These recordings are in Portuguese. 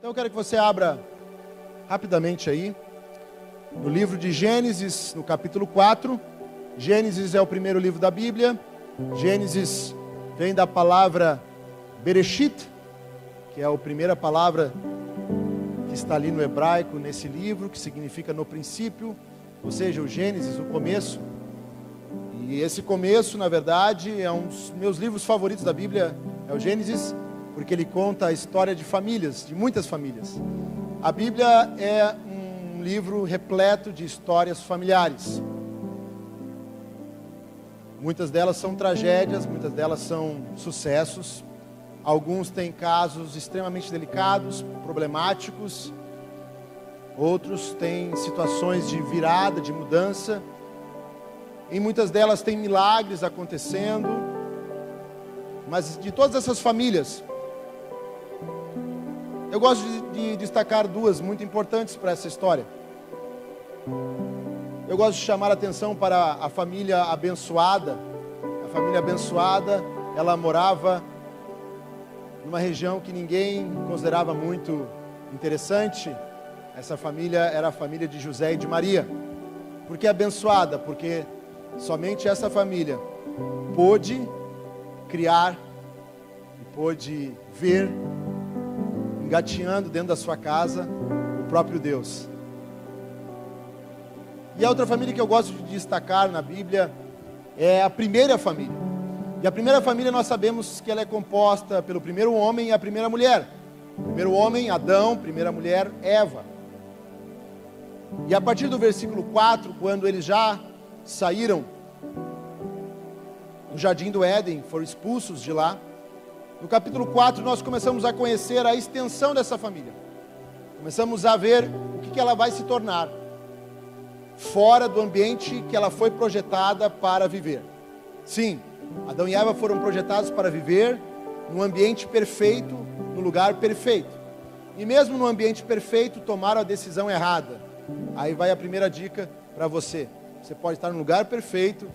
Então eu quero que você abra rapidamente aí, no livro de Gênesis, no capítulo 4. Gênesis é o primeiro livro da Bíblia. Gênesis vem da palavra Bereshit, que é a primeira palavra que está ali no hebraico, nesse livro, que significa no princípio, ou seja, o Gênesis, o começo. E esse começo, na verdade, é um dos meus livros favoritos da Bíblia, é o Gênesis, porque ele conta a história de famílias, de muitas famílias. A Bíblia é um livro repleto de histórias familiares. Muitas delas são tragédias, muitas delas são sucessos. Alguns têm casos extremamente delicados, problemáticos. Outros têm situações de virada, de mudança. Em muitas delas tem milagres acontecendo. Mas de todas essas famílias, eu gosto de destacar duas muito importantes para essa história. Eu gosto de chamar a atenção para a família abençoada. A família abençoada, ela morava numa região que ninguém considerava muito interessante. Essa família era a família de José e de Maria. Por que abençoada? Porque somente essa família pôde criar e pôde ver, engatinhando dentro da sua casa, o próprio Deus. E a outra família que eu gosto de destacar na Bíblia é a primeira família. E a primeira família nós sabemos que ela é composta pelo primeiro homem e a primeira mulher. O primeiro homem, Adão, primeira mulher, Eva. E a partir do versículo 4, quando eles já saíram do jardim do Éden, foram expulsos de lá, no capítulo 4 nós começamos a conhecer a extensão dessa família. Começamos a ver o que ela vai se tornar, fora do ambiente que ela foi projetada para viver. Sim, Adão e Eva foram projetados para viver num ambiente perfeito, no lugar perfeito. E mesmo no ambiente perfeito, tomaram a decisão errada. Aí vai a primeira dica para você. Você pode estar no lugar perfeito,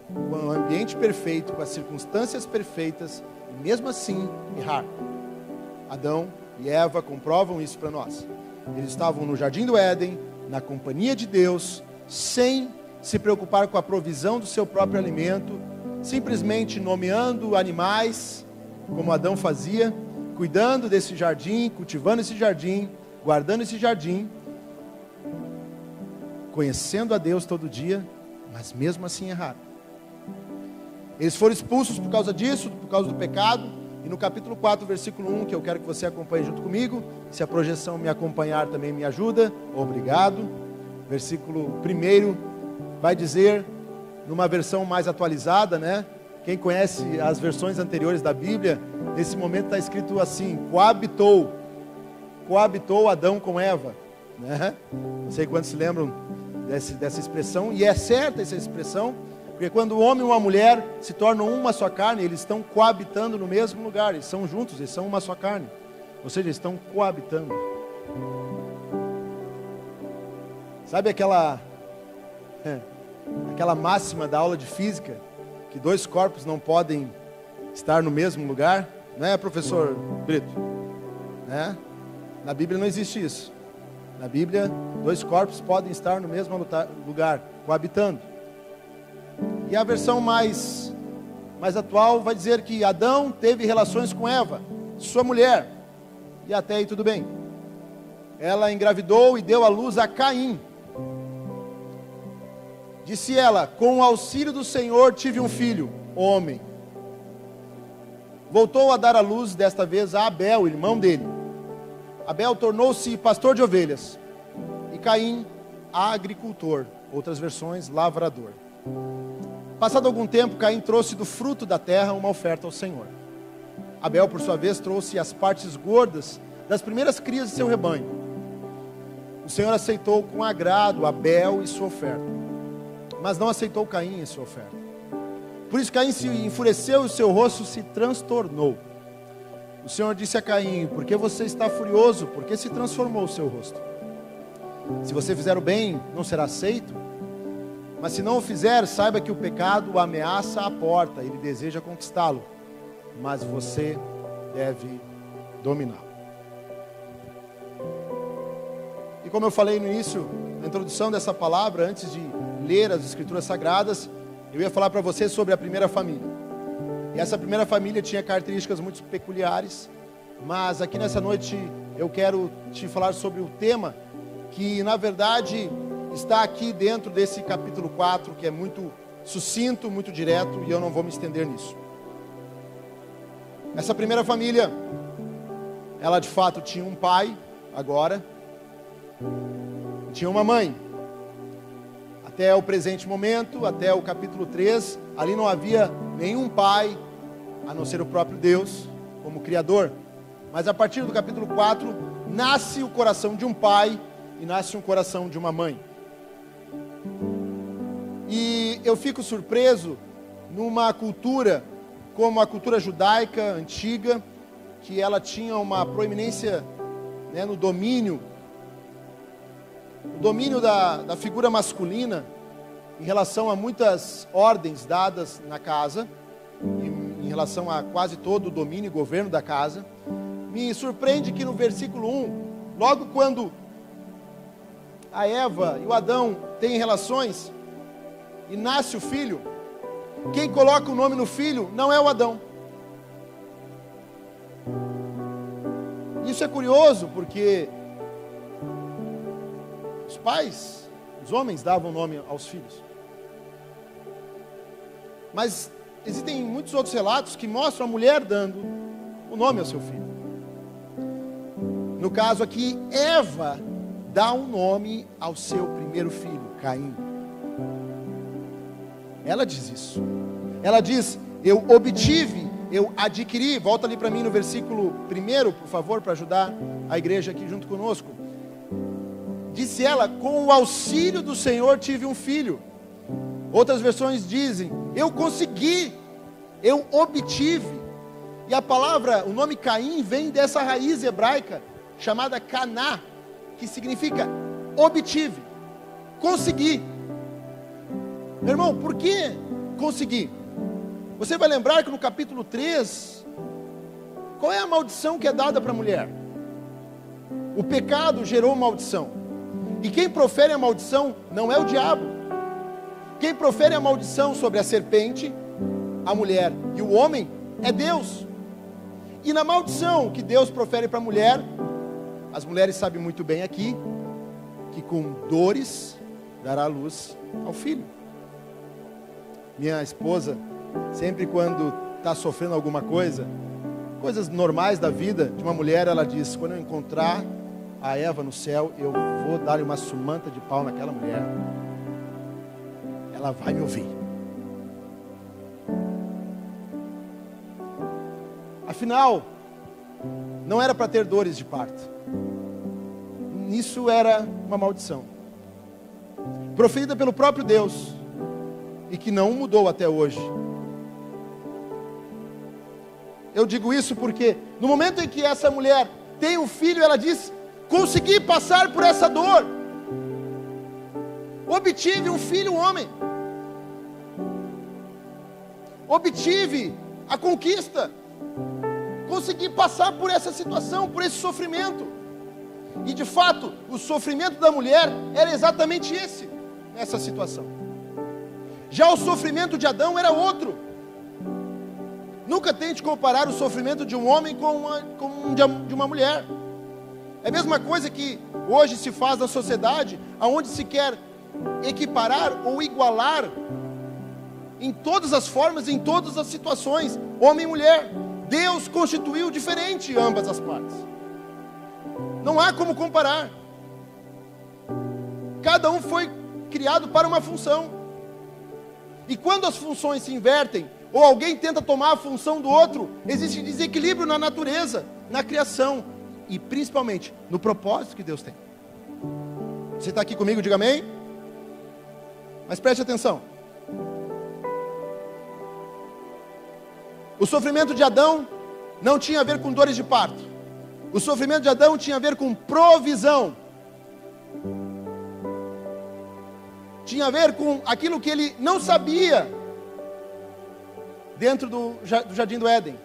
com o ambiente perfeito, com as circunstâncias perfeitas, e mesmo assim errar. Adão e Eva comprovam isso para nós. Eles estavam no jardim do Éden, na companhia de Deus, sem se preocupar com a provisão do seu próprio alimento, simplesmente nomeando animais, como Adão fazia, cuidando desse jardim, cultivando esse jardim, guardando esse jardim, conhecendo a Deus todo dia, mas mesmo assim erraram. Eles foram expulsos por causa disso, por causa do pecado. E no capítulo 4, versículo 1, que eu quero que você acompanhe junto comigo, se a projeção me acompanhar também me ajuda, obrigado. Versículo 1 vai dizer, numa versão mais atualizada, né? Quem conhece as versões anteriores da Bíblia, nesse momento está escrito assim: coabitou Adão com Eva, né? Não sei quantos se lembram dessa expressão, e é certa essa expressão, porque quando o homem e uma mulher se tornam uma só carne, eles estão coabitando no mesmo lugar, eles são juntos, eles são uma só carne, ou seja, eles estão coabitando. Sabe aquela máxima da aula de física, que dois corpos não podem estar no mesmo lugar? Não é, professor Brito? Né? Na Bíblia não existe isso. Na Bíblia, dois corpos podem estar no mesmo lugar, coabitando. E a versão mais atual vai dizer que Adão teve relações com Eva, sua mulher, e até aí tudo bem. Ela engravidou e deu à luz a Caim. Disse ela: com o auxílio do Senhor tive um filho, homem. Voltou a dar à luz desta vez a Abel, irmão dele. Abel tornou-se pastor de ovelhas, e Caim, agricultor. Outras versões, lavrador. Passado algum tempo, Caim trouxe do fruto da terra uma oferta ao Senhor. Abel, por sua vez, trouxe as partes gordas das primeiras crias de seu rebanho. O Senhor aceitou com agrado Abel e sua oferta, mas não aceitou Caim e sua oferta. Por isso Caim se enfureceu e o seu rosto se transtornou. O Senhor disse a Caim: por que você está furioso? Por que se transformou o seu rosto? Se você fizer o bem, não será aceito? Mas se não o fizer, saiba que o pecado o ameaça à porta. Ele deseja conquistá-lo, mas você deve dominá-lo. como eu falei no início, na introdução dessa palavra, antes de ler as Escrituras Sagradas, eu ia falar para você sobre a primeira família. E essa primeira família tinha características muito peculiares, mas aqui nessa noite eu quero te falar sobre o tema que, na verdade, está aqui dentro desse capítulo 4, que é muito sucinto, muito direto, e eu não vou me estender nisso. Essa primeira família, ela de fato tinha um pai, agora, tinha uma mãe. Até o presente momento, até o capítulo 3, ali não havia nenhum pai, a não ser o próprio Deus, como Criador. Mas a partir do capítulo 4, nasce o coração de um pai e nasce um coração de uma mãe. E eu fico surpreso numa cultura como a cultura judaica antiga, que ela tinha uma proeminência, né, no domínio da figura masculina em relação a muitas ordens dadas na casa, em relação a quase todo o domínio e governo da casa. Me surpreende que no versículo 1, logo quando a Eva e o Adão têm relações e nasce o filho, quem coloca o nome no filho não é o Adão. Isso é curioso porque os pais, os homens davam nome aos filhos. Mas existem muitos outros relatos que mostram a mulher dando o nome ao seu filho. No caso aqui, Eva dá um nome ao seu primeiro filho, Caim. Ela diz isso. Ela diz: eu obtive, eu adquiri. Volta ali para mim no versículo 1, por favor, para ajudar a igreja aqui junto conosco. Disse ela: com o auxílio do Senhor tive um filho. Outras versões dizem: eu consegui, eu obtive. E a palavra, o nome Caim vem dessa raiz hebraica chamada Caná, que significa obtive, consegui. Meu irmão, por que consegui? Você vai lembrar que no capítulo 3, qual é a maldição que é dada para a mulher? O pecado gerou maldição. E quem profere a maldição não é o diabo. Quem profere a maldição sobre a serpente, a mulher e o homem, é Deus. E na maldição que Deus profere para a mulher, as mulheres sabem muito bem aqui, que com dores dará luz ao filho. Minha esposa, sempre quando está sofrendo alguma coisa, coisas normais da vida de uma mulher, ela diz: quando eu encontrar a Eva no céu, eu vou dar-lhe uma sumanta de pau naquela mulher. Ela vai me ouvir. Afinal, não era para ter dores de parto. Isso era uma maldição, proferida pelo próprio Deus, e que não mudou até hoje. Eu digo isso porque no momento em que essa mulher tem um filho, ela diz: consegui passar por essa dor, obtive um filho homem, obtive a conquista, consegui passar por essa situação, por esse sofrimento. E de fato, o sofrimento da mulher era exatamente esse, nessa situação. Já o sofrimento de Adão era outro. Nunca tente comparar o sofrimento de um homem com de uma mulher. É a mesma coisa que hoje se faz na sociedade, onde se quer equiparar ou igualar em todas as formas, em todas as situações, homem e mulher. Deus constituiu diferente ambas as partes. Não há como comparar. Cada um foi criado para uma função. E quando as funções se invertem, ou alguém tenta tomar a função do outro, existe desequilíbrio na natureza, na criação, e principalmente no propósito que Deus tem. Você está aqui comigo? Diga amém. Mas preste atenção. O sofrimento de Adão não tinha a ver com dores de parto. O sofrimento de Adão tinha a ver com provisão. Tinha a ver com aquilo que ele não sabia dentro do jardim do Éden.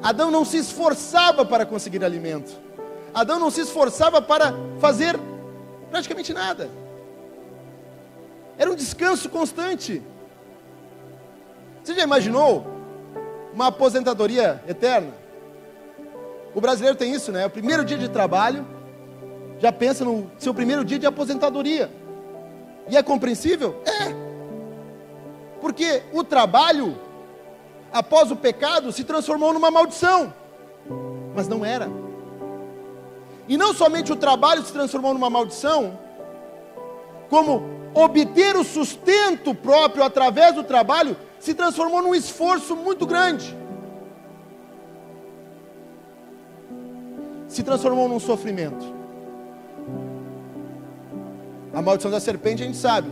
Adão não se esforçava para conseguir alimento. Adão não se esforçava para fazer praticamente nada. Era um descanso constante. Você já imaginou uma aposentadoria eterna? O brasileiro tem isso, né? O primeiro dia de trabalho, já pensa no seu primeiro dia de aposentadoria. E é compreensível? É. Porque o trabalho, após o pecado, se transformou numa maldição. Mas não era. E não somente o trabalho se transformou numa maldição, como obter o sustento próprio através do trabalho se transformou num esforço muito grande. Se transformou num sofrimento. A maldição da serpente a gente sabe: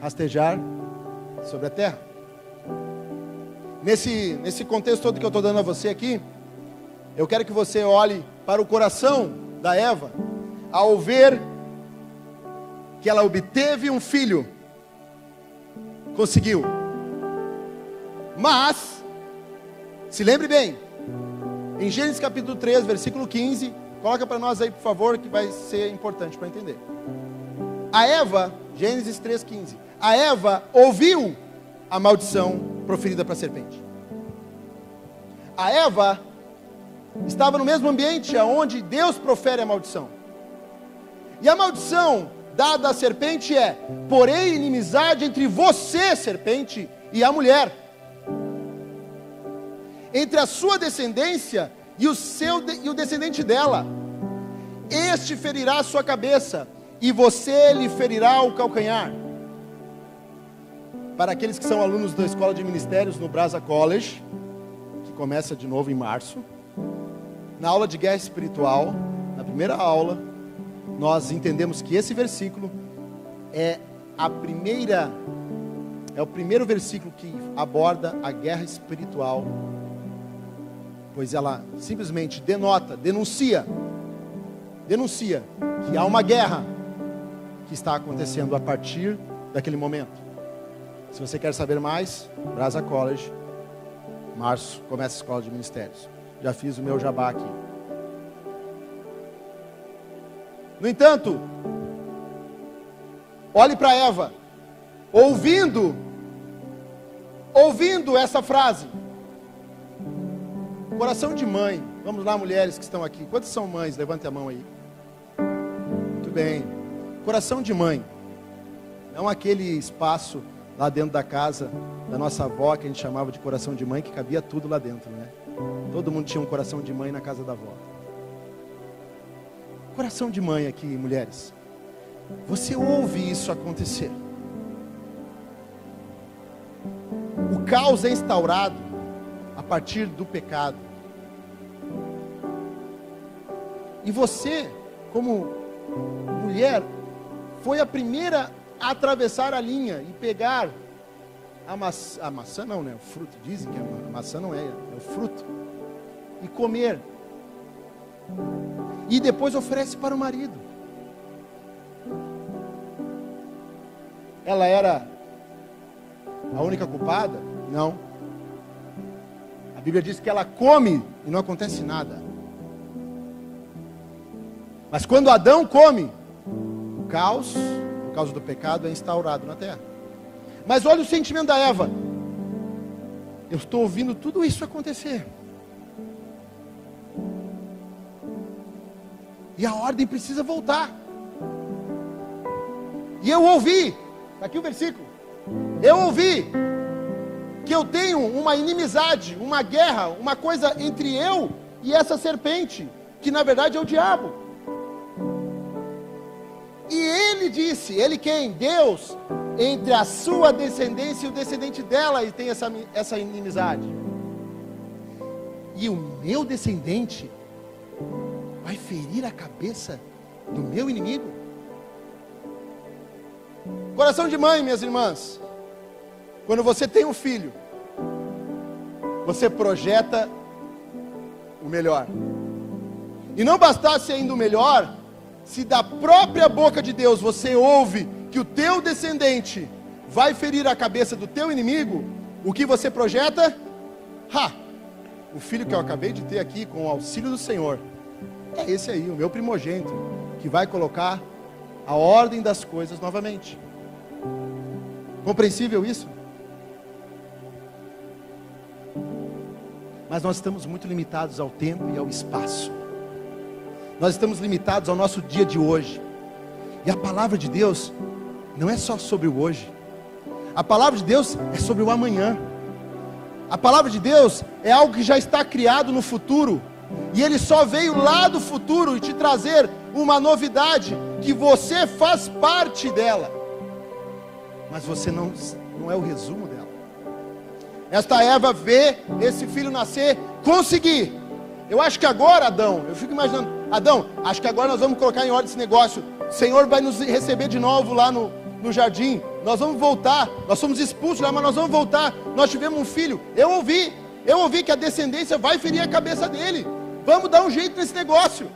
rastejar sobre a terra. Nesse contexto todo que eu estou dando a você aqui, eu quero que você olhe para o coração da Eva, ao ver que ela obteve um filho. Conseguiu. Mas, se lembre bem, em Gênesis capítulo 3, versículo 15, coloca para nós aí, por favor, que vai ser importante para entender. A Eva, Gênesis 3,15, a Eva ouviu a maldição proferida para a serpente. A Eva estava no mesmo ambiente onde Deus profere a maldição. E a maldição dada à serpente é: porém inimizade entre você, serpente, e a mulher, entre a sua descendência e o descendente dela. Este ferirá a sua cabeça, e você lhe ferirá o calcanhar. Para aqueles que são alunos da Escola de Ministérios no Brasa College, que começa de novo em março, na aula de guerra espiritual, na primeira aula, nós entendemos que esse versículo é o primeiro versículo que aborda a guerra espiritual, pois ela simplesmente denuncia que há uma guerra que está acontecendo a partir daquele momento. Se você quer saber mais, Brasa College, março, começa a Escola de Ministérios. Já fiz o meu jabá aqui. No entanto, olhe para Eva, ouvindo essa frase. Coração de mãe. Vamos lá, mulheres que estão aqui. Quantas são mães? Levante a mão aí. Muito bem. Coração de mãe. Não aquele espaço lá dentro da casa da nossa avó, que a gente chamava de coração de mãe, que cabia tudo lá dentro, né? Todo mundo tinha um coração de mãe na casa da avó. Coração de mãe aqui, mulheres. Você ouve isso acontecer. O caos é instaurado a partir do pecado. E você, como mulher, foi a primeira a atravessar a linha e pegar a maçã não, né? O fruto, dizem que a maçã não é o fruto, e comer. E depois oferece para o marido. Ela era a única culpada? Não. A Bíblia diz que ela come e não acontece nada. Mas quando Adão come, o caos, por causa do pecado, é instaurado na terra. Mas olha o sentimento da Eva. Eu estou ouvindo tudo isso acontecer. E a ordem precisa voltar. E eu ouvi, está aqui o versículo. Eu ouvi que eu tenho uma inimizade, uma guerra, uma coisa entre eu e essa serpente, que na verdade é o diabo. E ele disse, ele quem? Deus, entre a sua descendência e o descendente dela, e tem essa inimizade. E o meu descendente vai ferir a cabeça do meu inimigo? Coração de mãe, minhas irmãs. Quando você tem um filho, você projeta o melhor. E não bastasse ainda o melhor, se da própria boca de Deus você ouve que o teu descendente vai ferir a cabeça do teu inimigo, o que você projeta? O filho que eu acabei de ter aqui, com o auxílio do Senhor, É esse aí, o meu primogênito, que vai colocar a ordem das coisas novamente. Compreensível isso? Mas nós estamos muito limitados ao tempo e ao espaço. Nós estamos limitados ao nosso dia de hoje. E a palavra de Deus não é só sobre o hoje. A palavra de Deus é sobre o amanhã. A palavra de Deus é algo que já está criado no futuro. E Ele só veio lá do futuro e te trazer uma novidade que você faz parte dela. Mas você não é o resumo dela. Esta Eva vê esse filho nascer, conseguir. Eu acho que agora, Adão, eu fico imaginando, Adão, acho que agora nós vamos colocar em ordem esse negócio. O Senhor vai nos receber de novo lá no jardim. Nós vamos voltar. Nós somos expulsos lá, mas nós vamos voltar. Nós tivemos um filho. Eu ouvi que a descendência vai ferir a cabeça dele. Vamos dar um jeito nesse negócio.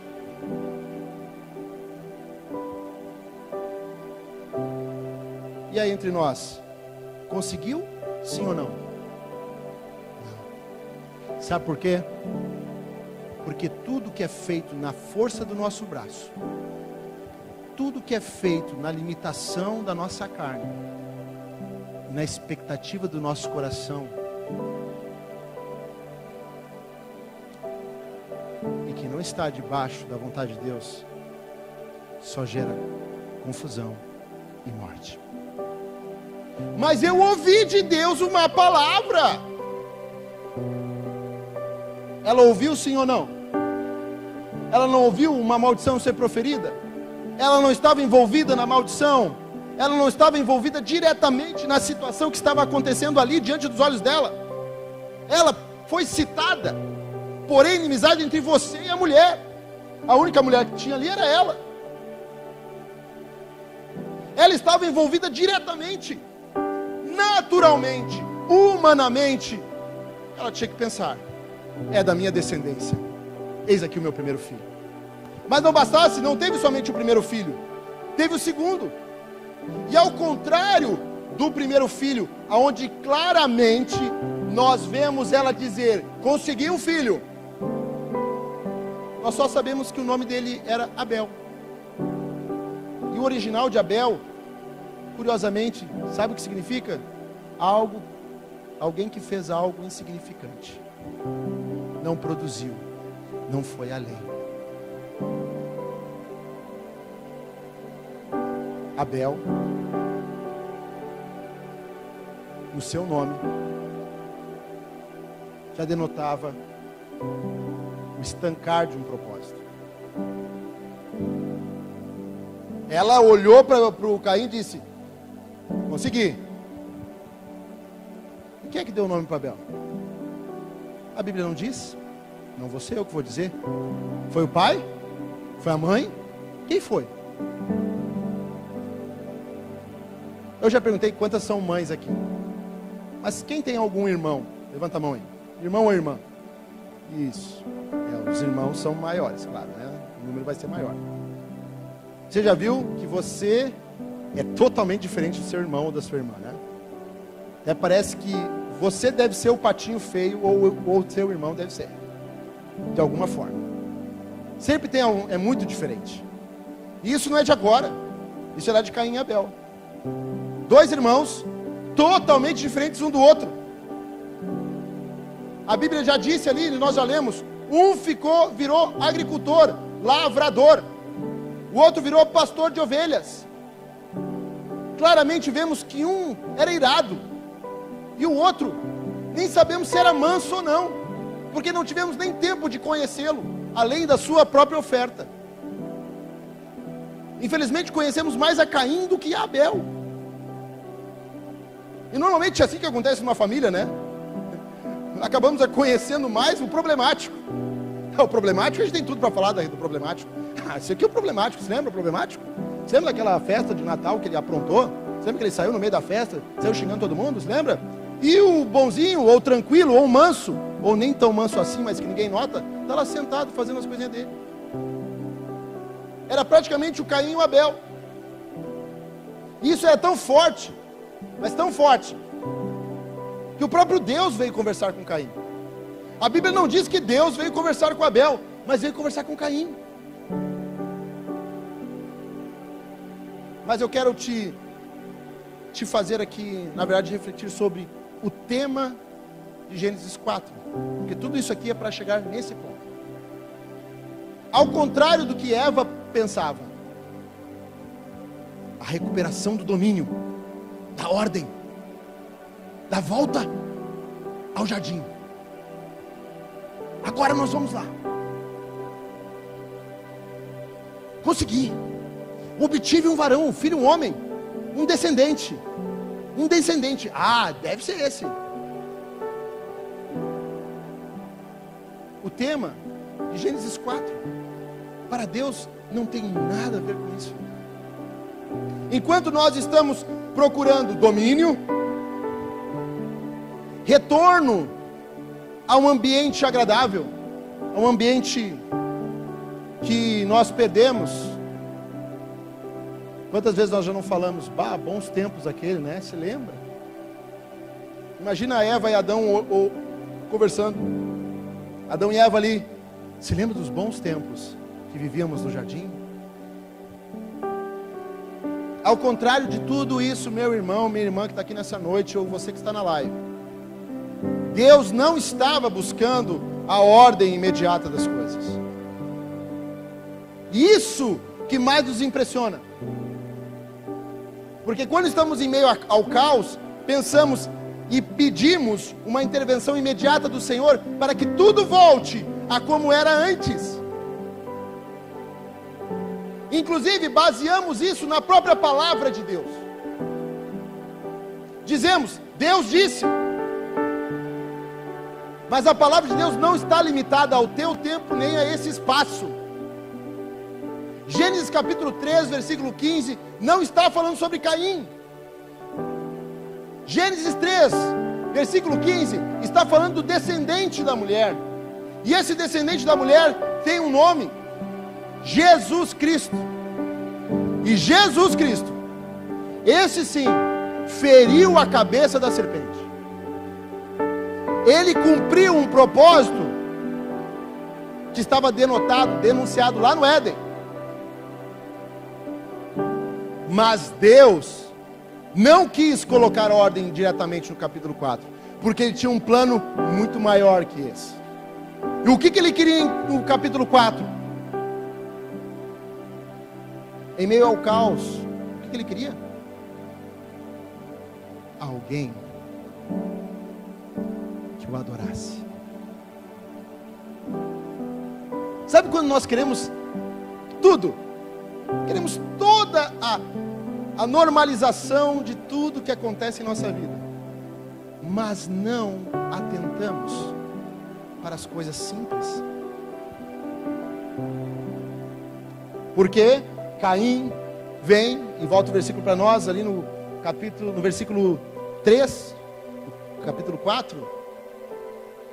E aí entre nós, conseguiu? Sim ou não? Não. Sabe por quê? Porque tudo que é feito na força do nosso braço, tudo que é feito na limitação da nossa carne, na expectativa do nosso coração, e que não está debaixo da vontade de Deus, só gera confusão e morte. Mas eu ouvi de Deus uma palavra. Ela ouviu sim ou não? Ela não ouviu uma maldição ser proferida? Ela não estava envolvida na maldição? Ela não estava envolvida diretamente na situação que estava acontecendo ali diante dos olhos dela? Ela foi citada, porém inimizade entre você e a mulher. A única mulher que tinha ali era ela. Ela estava envolvida diretamente, naturalmente, humanamente. Ela tinha que pensar: é da minha descendência, eis aqui o meu primeiro filho. Mas não bastasse, não teve somente o primeiro filho, teve o segundo. E ao contrário do primeiro filho, aonde claramente nós vemos ela dizer: consegui um filho, nós só sabemos que o nome dele era Abel. E o original de Abel, curiosamente, sabe o que significa? Alguém que fez algo insignificante, não produziu, não foi além. Abel, o seu nome já denotava o estancar de um propósito. Ela olhou para o Caim e disse: consegui. E quem é que deu o nome para Abel? A Bíblia não diz? Não vou ser eu que vou dizer. Foi o pai? Foi a mãe? Quem foi? Eu já perguntei quantas são mães aqui. Mas quem tem algum irmão? Levanta a mão aí. Irmão ou irmã? Isso. Os irmãos são maiores, claro, né? O número vai ser maior. Você já viu que você é totalmente diferente do seu irmão ou da sua irmã, né? Até parece que você deve ser o patinho feio ou o seu irmão deve ser, de alguma forma. Sempre tem é muito diferente. E isso não é de agora. Isso é lá de Caim e Abel. Dois irmãos totalmente diferentes um do outro. A Bíblia já disse ali, nós já lemos, um virou agricultor, lavrador. O outro virou pastor de ovelhas. Claramente vemos que um era irado e o outro nem sabemos se era manso ou não, porque não tivemos nem tempo de conhecê-lo, além da sua própria oferta. Infelizmente conhecemos mais a Caim do que a Abel. E normalmente é assim que acontece numa família, né? Acabamos conhecendo mais o problemático. O problemático, a gente tem tudo para falar do problemático. Esse aqui é o problemático, você lembra o problemático? Você lembra daquela festa de Natal que ele aprontou? Você lembra que ele saiu no meio da festa, saiu xingando todo mundo, você lembra? E o bonzinho, ou tranquilo, ou manso, ou nem tão manso assim, mas que ninguém nota, está lá sentado fazendo as coisinhas dele. Era praticamente o Caim e o Abel. E isso é tão forte, mas tão forte, que o próprio Deus veio conversar com Caim. A Bíblia não diz que Deus veio conversar com Abel, mas veio conversar com Caim. Mas eu quero te fazer aqui, na verdade, refletir sobre o tema de Gênesis 4. Porque tudo isso aqui é para chegar nesse ponto. Ao contrário do que Eva pensava, a recuperação do domínio, da ordem, da volta ao jardim. Agora nós vamos lá. Consegui. Obtive um varão, um filho, um homem, um descendente. Um descendente. Ah, deve ser esse. O tema de Gênesis 4, para Deus, não tem nada a ver com isso. Enquanto nós estamos procurando domínio, retorno a um ambiente agradável, a um ambiente que nós perdemos. Quantas vezes nós já não falamos, bons tempos aquele, né? Se lembra? Imagina Eva e Adão conversando. Adão e Eva ali, se lembra dos bons tempos que vivíamos no jardim? Ao contrário de tudo isso, meu irmão, minha irmã que está aqui nessa noite, ou você que está na live, Deus não estava buscando a ordem imediata das coisas. Isso que mais nos impressiona. Porque quando estamos em meio ao caos, pensamos e pedimos uma intervenção imediata do Senhor para que tudo volte a como era antes. Inclusive, baseamos isso na própria palavra de Deus. Dizemos, Deus disse. Mas a palavra de Deus não está limitada ao teu tempo, nem a esse espaço. Gênesis capítulo 3, versículo 15, não está falando sobre Caim. Gênesis 3, versículo 15, está falando do descendente da mulher. E esse descendente da mulher tem um nome, Jesus Cristo. E Jesus Cristo, esse sim, feriu a cabeça da serpente. Ele cumpriu um propósito que estava denunciado lá no Éden. Mas Deus não quis colocar ordem diretamente no capítulo 4, porque Ele tinha um plano muito maior que esse. E o que Ele queria no capítulo 4? Em meio ao caos, o que Ele queria? Alguém que o adorasse. Sabe quando nós queremos tudo? Queremos toda a normalização de tudo que acontece em nossa vida, mas não atentamos para as coisas simples. Porque Caim vem, e volta o versículo para nós, ali no versículo 3, capítulo 4.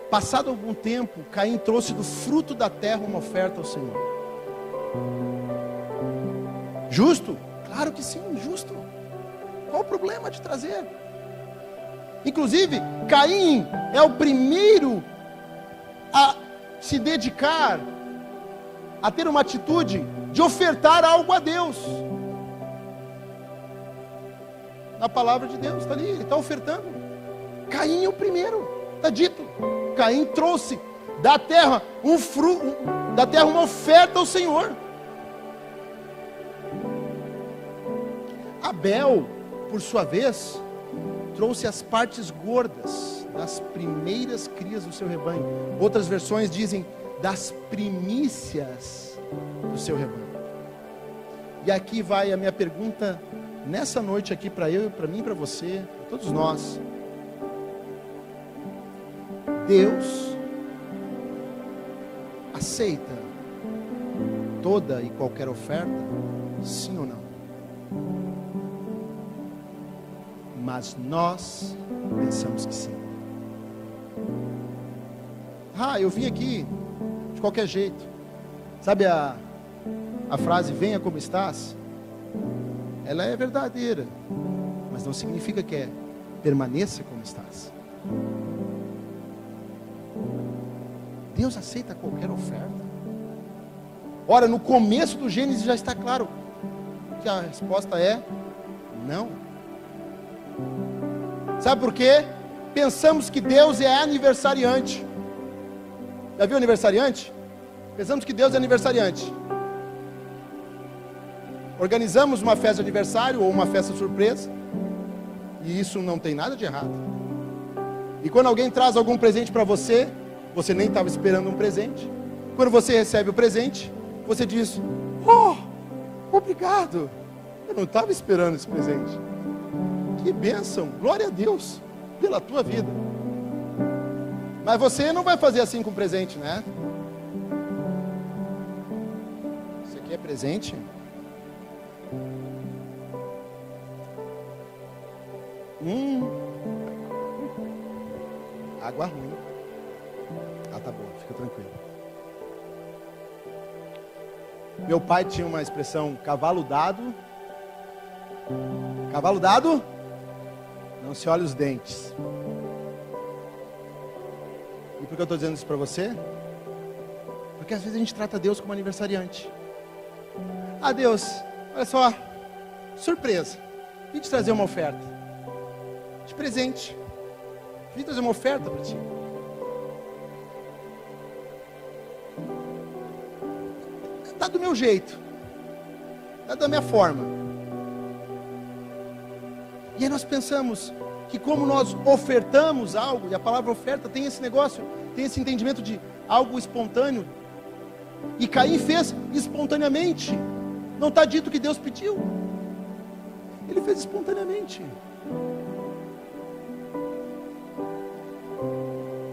Passado algum tempo, Caim trouxe do fruto da terra uma oferta ao Senhor. Justo? Claro que sim, justo. Qual o problema de trazer? Inclusive, Caim é o primeiro a se dedicar, a ter uma atitude de ofertar algo a Deus. Na palavra de Deus, está ali, ele está ofertando. Caim é o primeiro, está dito. Caim trouxe da terra uma oferta ao Senhor. Abel, por sua vez, trouxe as partes gordas das primeiras crias do seu rebanho. Outras versões dizem das primícias do seu rebanho. E aqui vai a minha pergunta nessa noite aqui para eu, para mim e para você, para todos nós. Deus aceita toda e qualquer oferta? Sim ou não? Mas nós pensamos que sim. Eu vim aqui de qualquer jeito. Sabe a frase, venha como estás? Ela é verdadeira, mas não significa que permaneça como estás. Deus aceita qualquer oferta. Ora, no começo do Gênesis já está claro. que a resposta é não. Sabe por quê? Pensamos que Deus é aniversariante. Já viu aniversariante? Pensamos que Deus é aniversariante. Organizamos uma festa de aniversário ou uma festa surpresa, e isso não tem nada de errado. E quando alguém traz algum presente para você, você nem estava esperando um presente. Quando você recebe o presente, você diz: oh, obrigado, eu não estava esperando esse presente. Que bênção, glória a Deus pela tua vida. Mas você não vai fazer assim com o presente, né? Você quer presente? Água ruim. Ah, tá bom, fica tranquilo. Meu pai tinha uma expressão: cavalo dado. Cavalo dado, não se olha os dentes. E por que eu estou dizendo isso para você? Porque às vezes a gente trata Deus como aniversariante. Ah, Deus, olha só, surpresa, vim te trazer uma oferta de presente. Vim trazer uma oferta para ti. Está do meu jeito, está da minha forma. E aí nós pensamos que como nós ofertamos algo, e a palavra oferta tem esse negócio, tem esse entendimento de algo espontâneo, e Caim fez espontaneamente. Não está dito que Deus pediu, ele fez espontaneamente.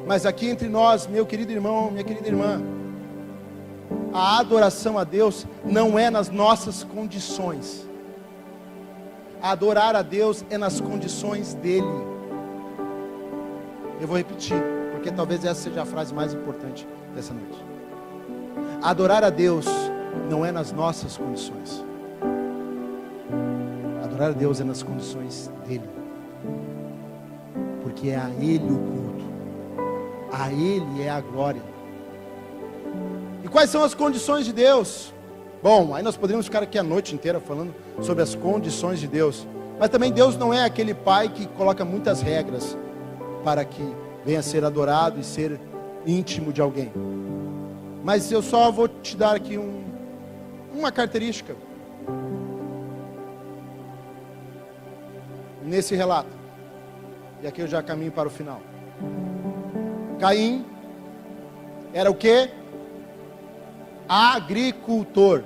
Mas aqui entre nós, meu querido irmão, minha querida irmã, a adoração a Deus não é nas nossas condições. Adorar a Deus é nas condições dele. Eu vou repetir, porque talvez essa seja a frase mais importante dessa noite. Adorar a Deus não é nas nossas condições. Adorar a Deus é nas condições dele. Porque é a ele o culto. A ele é a glória. E quais são as condições de Deus? Bom, aí nós poderíamos ficar aqui a noite inteira falando sobre as condições de Deus. Mas também Deus não é aquele pai que coloca muitas regras para que venha a ser adorado e ser íntimo de alguém. Mas eu só vou te dar aqui uma característica nesse relato. E aqui eu já caminho para o final. Caim era o quê? Agricultor.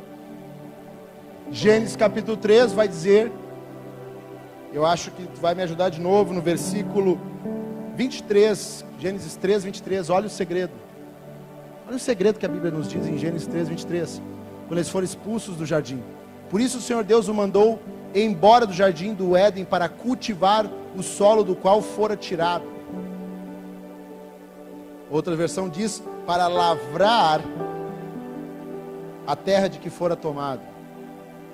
Gênesis capítulo 3 vai dizer, eu acho que vai me ajudar de novo no versículo 23, Gênesis 3, 23, olha o segredo. Olha o segredo que a Bíblia nos diz em Gênesis 3, 23, quando eles foram expulsos do jardim. Por isso o Senhor Deus o mandou embora do jardim do Éden para cultivar o solo do qual fora tirado. Outra versão diz, para lavrar a terra de que fora tomado.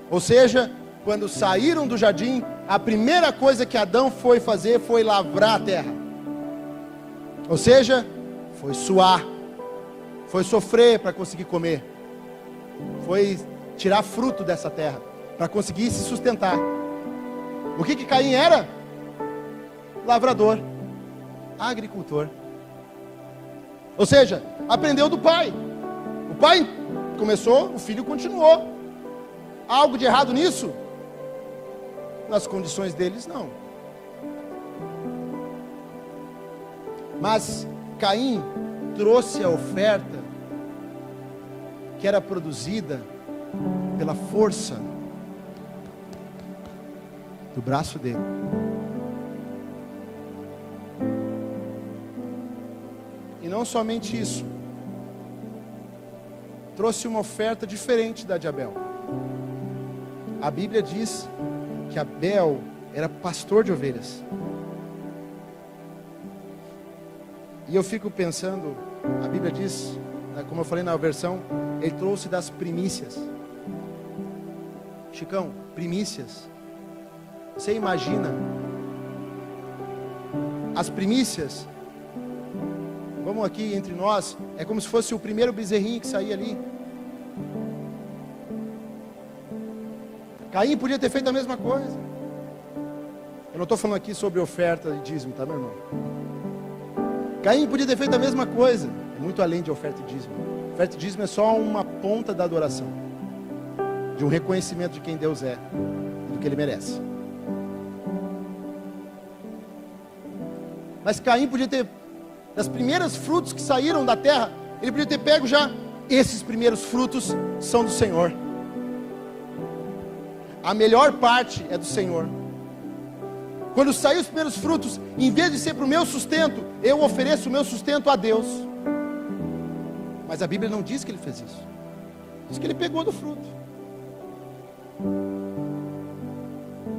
Ou seja, quando saíram do jardim, a primeira coisa que Adão foi fazer foi lavrar a terra. Ou seja, foi suar, foi sofrer para conseguir comer, foi tirar fruto dessa terra, para conseguir se sustentar. O que Caim era? Lavrador, agricultor. Ou seja, aprendeu do pai. O pai começou, o filho continuou. Há algo de errado nisso? Nas condições deles, não. Mas Caim trouxe a oferta que era produzida pela força do braço dele. E não somente isso, trouxe uma oferta diferente da de Abel. A Bíblia diz que Abel era pastor de ovelhas. E eu fico pensando, a Bíblia diz, como eu falei na versão, ele trouxe das primícias. Chicão, primícias. Você imagina as primícias? Vamos aqui entre nós, é como se fosse o primeiro bezerrinho que saía ali. Caim podia ter feito a mesma coisa. Eu não estou falando aqui sobre oferta e dízimo, tá, meu irmão? Caim podia ter feito a mesma coisa. É muito além de oferta e dízimo. Oferta e dízimo é só uma ponta da adoração, de um reconhecimento de quem Deus é e do que Ele merece. Mas Caim podia ter, das primeiras frutos que saíram da terra, ele podia ter pego já, esses primeiros frutos são do Senhor. A melhor parte é do Senhor. Quando saem os primeiros frutos, em vez de ser para o meu sustento, eu ofereço o meu sustento a Deus. Mas a Bíblia não diz que ele fez isso. Diz que ele pegou do fruto.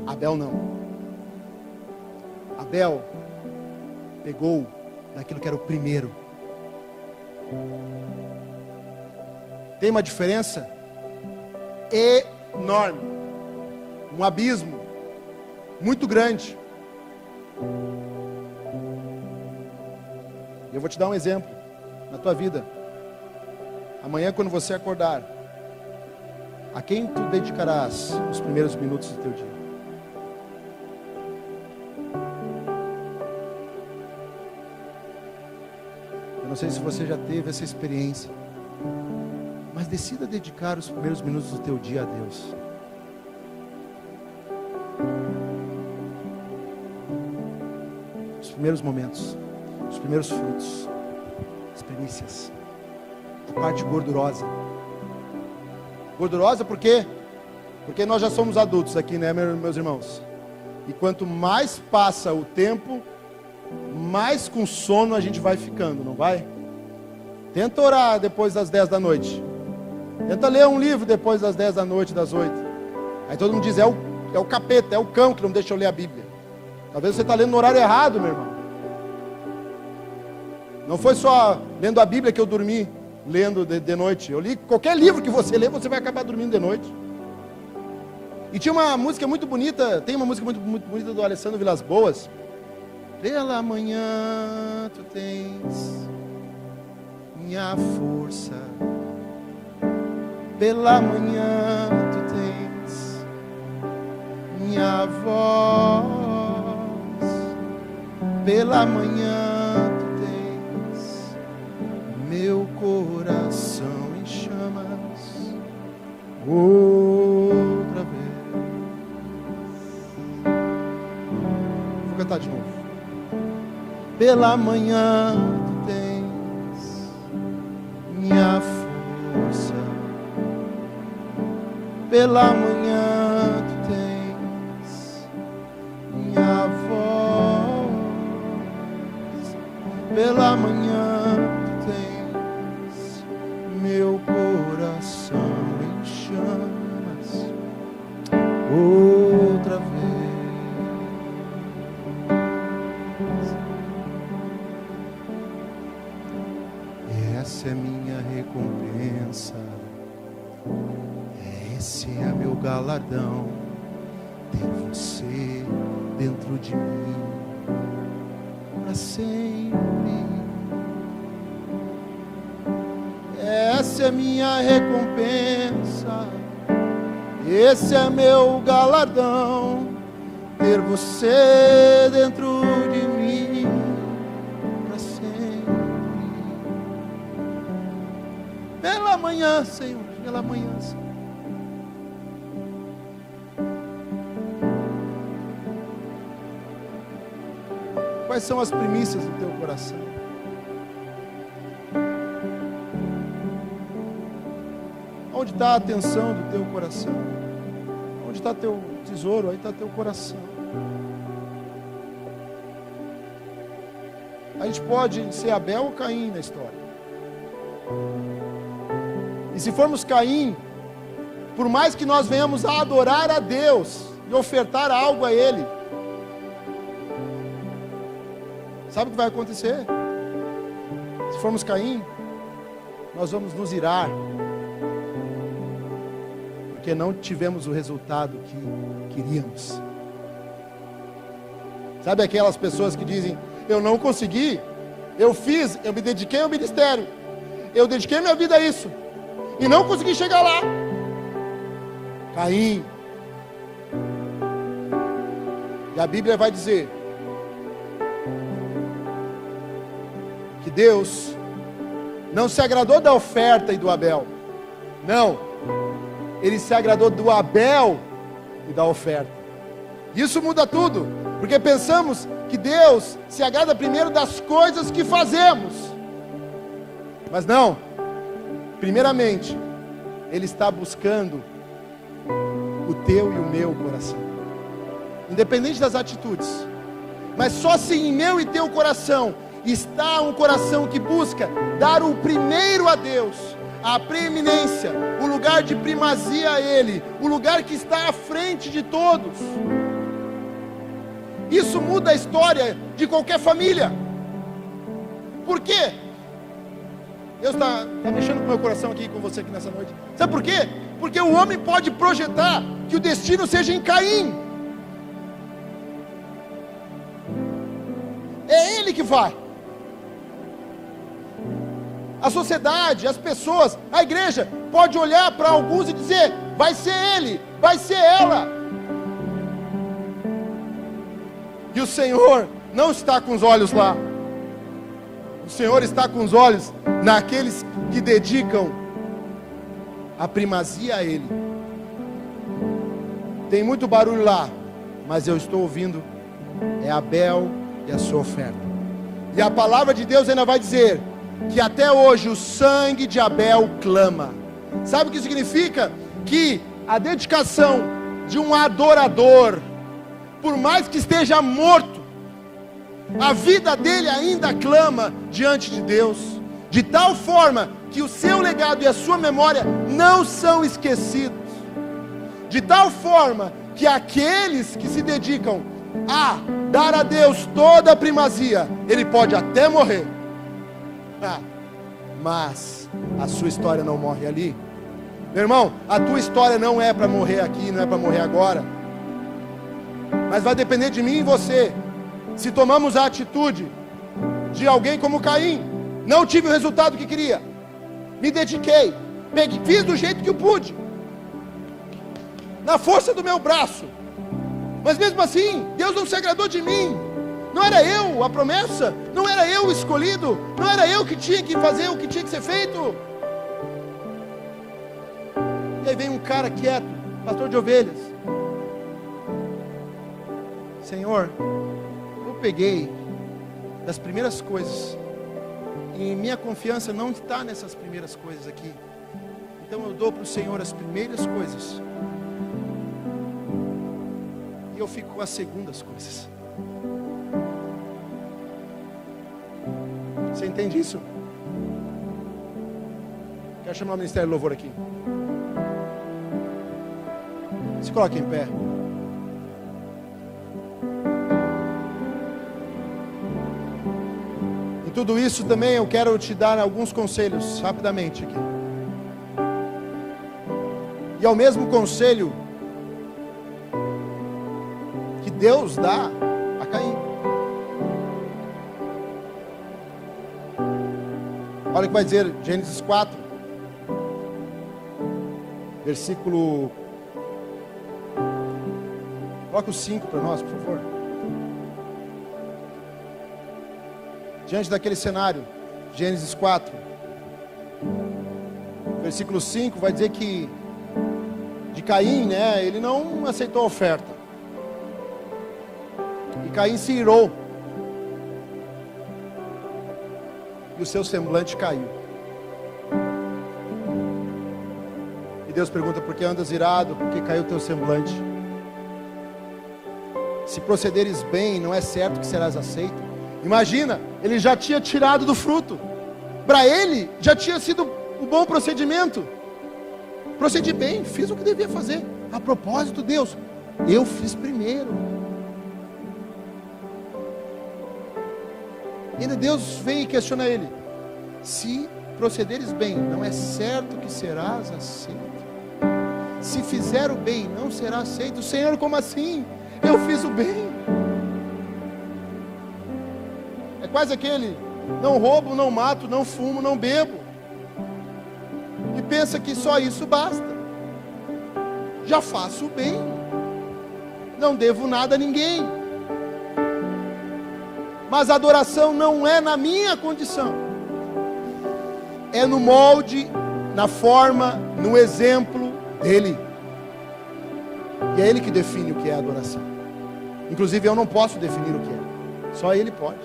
Abel não. Abel pegou daquilo que era o primeiro. Tem uma diferença enorme, um abismo muito grande. Eu vou te dar um exemplo na tua vida. Amanhã, quando você acordar, a quem tu dedicarás os primeiros minutos do teu dia? Eu não sei se você já teve essa experiência, mas decida dedicar os primeiros minutos do teu dia a Deus. Os primeiros momentos, os primeiros frutos, as primícias, a parte gordurosa. Gordurosa por quê? Porque nós já somos adultos aqui, né, meus irmãos? E quanto mais passa o tempo, mais com sono a gente vai ficando, não vai? Tenta orar depois das 10 da noite. Tenta ler um livro depois das 10 da noite, das 8. Aí todo mundo diz, é o capeta, é o cão que não deixa eu ler a Bíblia. Talvez você está lendo no horário errado, meu irmão. Não foi só lendo a Bíblia que eu dormi lendo de noite. Eu li qualquer livro que você lê, você vai acabar dormindo de noite. E tinha uma música muito bonita, tem uma música muito bonita do Alessandro Vilas Boas. Pela manhã tu tens minha força. Pela manhã tu tens minha voz. Pela manhã tu tens meu coração em chamas outra vez. Vou cantar de novo. Pela manhã tu tens minha força. Pela manhã tu tens minha voz. Pela manhã tu tens meu coração em chamas outra vez. Essa é minha recompensa. Esse é meu galardão, ter você dentro de mim para sempre. Essa é minha recompensa, esse é meu galardão, ter você dentro de mim para sempre. Pela manhã, Senhor, pela manhã, Senhor. Quais são as primícias do teu coração? Onde está a atenção do teu coração? Onde está teu tesouro? Aí está teu coração. A gente pode ser Abel ou Caim na história. E se formos Caim, por mais que nós venhamos a adorar a Deus e ofertar algo a Ele, sabe o que vai acontecer? Se formos Caim, nós vamos nos irar, porque não tivemos o resultado que queríamos. Sabe aquelas pessoas que dizem, eu não consegui, eu fiz, eu me dediquei ao ministério, eu dediquei minha vida a isso, e não consegui chegar lá. Caim E a Bíblia vai dizer que Deus não se agradou da oferta e do Abel. Não. Ele se agradou do Abel e da oferta. Isso muda tudo. Porque pensamos que Deus se agrada primeiro das coisas que fazemos. Mas não. Primeiramente, Ele está buscando o teu e o meu coração. Independente das atitudes. Mas só se em meu e teu coração está um coração que busca dar o primeiro a Deus, a preeminência, o lugar de primazia a Ele, o lugar que está à frente de todos. Isso muda a história de qualquer família. Por quê? Deus está mexendo com o meu coração aqui, com você aqui nessa noite. Sabe por quê? Porque o homem pode projetar que o destino seja em Caim. É ele que vai. A sociedade, as pessoas, a igreja pode olhar para alguns e dizer: vai ser ele, vai ser ela. E o Senhor não está com os olhos lá. O Senhor está com os olhos naqueles que dedicam a primazia a Ele. Tem muito barulho lá, mas eu estou ouvindo é Abel e a sua oferta. E a palavra de Deus ainda vai dizer que até hoje o sangue de Abel clama. Sabe o que significa? Que a dedicação de um adorador, por mais que esteja morto, a vida dele ainda clama diante de Deus, de tal forma que o seu legado e a sua memória não são esquecidos, de tal forma que aqueles que se dedicam a dar a Deus toda a primazia, ele pode até morrer, mas a sua história não morre ali. Meu irmão, a tua história não é para morrer aqui, não é para morrer agora, mas vai depender de mim e você. Se tomamos a atitude de alguém como Caim, não tive o resultado que queria, me dediquei, fiz do jeito que eu pude, na força do meu braço, mas mesmo assim, Deus não se agradou de mim. Não era eu a promessa, não era eu o escolhido, não era eu que tinha que fazer o que tinha que ser feito. E aí vem um cara quieto, pastor de ovelhas: Senhor, eu peguei das primeiras coisas, e minha confiança não está nessas primeiras coisas aqui, então eu dou para o Senhor as primeiras coisas, e eu fico com as segundas coisas. Você entende isso? Quero chamar o Ministério do Louvor aqui. Se coloque em pé. Em tudo isso também eu quero te dar alguns conselhos, rapidamente aqui. E é o mesmo conselho que Deus dá a Caim. Olha o que vai dizer Gênesis 4, versículo, coloca o 5 para nós, por favor. Diante daquele cenário, Gênesis 4, versículo 5, vai dizer que de Caim, né, ele não aceitou a oferta, e Caim se irou, e o seu semblante caiu. E Deus pergunta: por que andas irado? Por que caiu o teu semblante? Se procederes bem, não é certo que serás aceito. Imagina, ele já tinha tirado do fruto. Para ele, já tinha sido o bom procedimento. Procedi bem, fiz o que devia fazer. A propósito, Deus, eu fiz primeiro. E ainda Deus vem e questiona ele: se procederes bem, não é certo que serás aceito. Se fizer o bem, não será aceito. Senhor, como assim? Eu fiz o bem. É quase aquele: não roubo, não mato, não fumo, não bebo, e pensa que só isso basta. Já faço o bem, não devo nada a ninguém, Mas a adoração não é na minha condição. É no molde, na forma, no exemplo dele. E é ele que define o que é adoração. Inclusive eu não posso definir o que é. Só ele pode.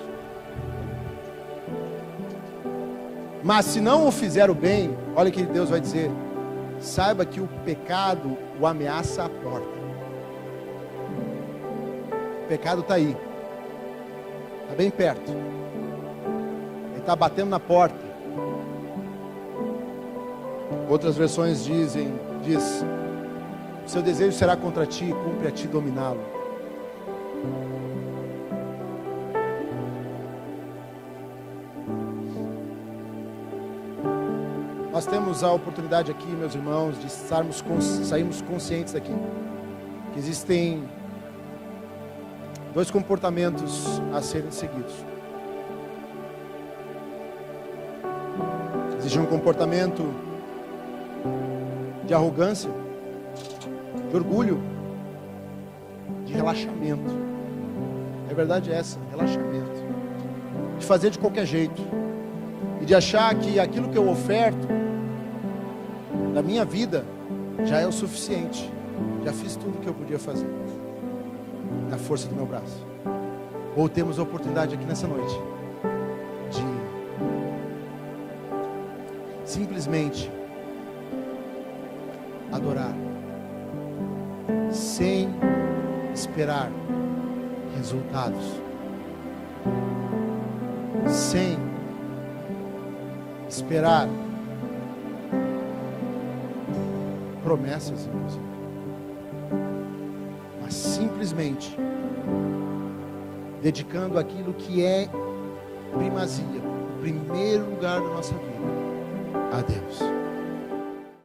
Mas se não o fizer o bem, olha o que Deus vai dizer: saiba que o pecado o ameaça à porta. O pecado está aí. Está bem perto. Ele está batendo na porta. Outras versões diz: seu desejo será contra ti e cumpre a ti dominá-lo. Nós temos a oportunidade aqui, meus irmãos, de sairmos conscientes daqui. Que existem 2 comportamentos a serem seguidos. Existe um comportamento de arrogância, de orgulho, de relaxamento. A verdade é essa, relaxamento. De fazer de qualquer jeito. E de achar que aquilo que eu oferto da minha vida já é o suficiente. Já fiz tudo o que eu podia fazer. Na força do meu braço. Ou temos a oportunidade aqui nessa noite de simplesmente adorar sem esperar resultados, sem esperar promessas, inclusive, mas simplesmente dedicando aquilo que é primazia, o primeiro lugar da nossa vida, a Deus.